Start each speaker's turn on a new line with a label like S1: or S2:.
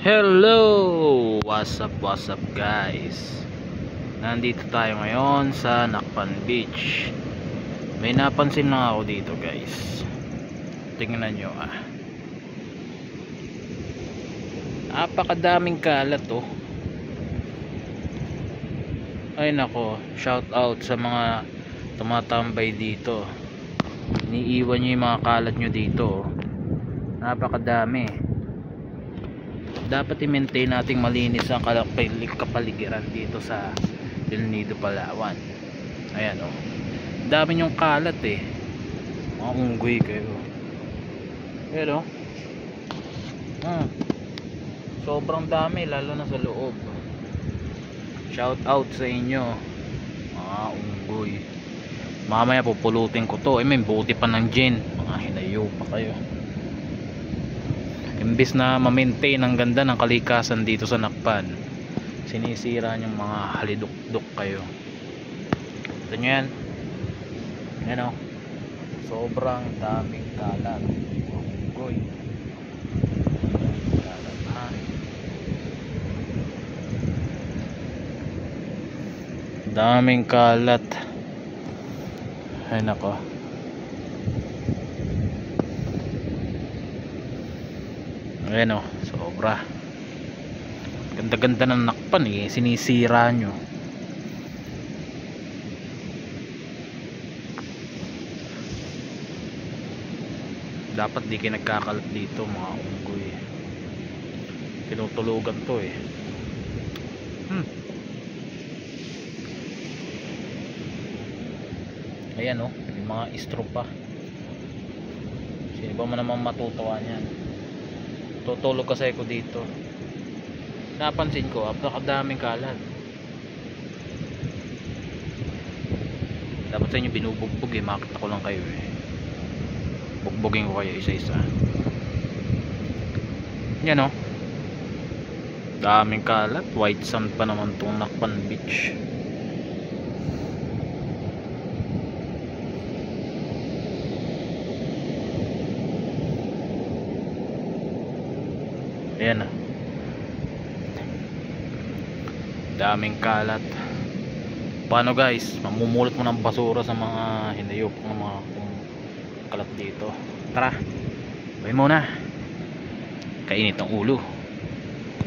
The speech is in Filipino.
S1: Hello! What's up guys? Nandito tayo ngayon sa Nakpan Beach. May napansin lang ako dito guys. Tingnan nyo Napakadaming kalat Ay nako, shout out sa mga tumatambay dito. Iniiwan nyo yung mga kalat nyo dito Napakadami. Dapat i-maintain nating malinis ang kapaligiran dito sa El Nido, Palawan. Ayan dami yung kalat mga unggoy kayo. Pero sobrang dami, lalo na sa loob. Shout out sa inyo mga unggoy. Mamaya pupulutin ko to. May buti pa ng gin. Mga hinayo pa kayo. Imbis na ma-maintain ang ganda ng kalikasan dito sa Nakpan, sinisira yung mga halidukduk kayo. Ito nyo yan. Yan sobrang daming kalat. Unggoy. Daming kalat. Ay nako. Ayan sobra. Ganda-ganda ng Nakpan sinisira nyo. Dapat di kayo nagkakalat dito mga unggoy. Tinutulugan to Ayan may mga istro pa. Sino ba man naman matutuwa niyan? Tutulog kasi ako dito. Napansin ko, napakadaming kalat. Dapat sa inyo binubugbog makita ko lang kayo bugbugin ko kayo isa-isa. Yan daming kalat. White sand pa naman tong Nakpan Beach. Ayan daming kalat. Paano guys, mamumulot mo ng basura sa mga hinayop ng mga kalat dito. Tara, bye muna. Kainit ang ulo.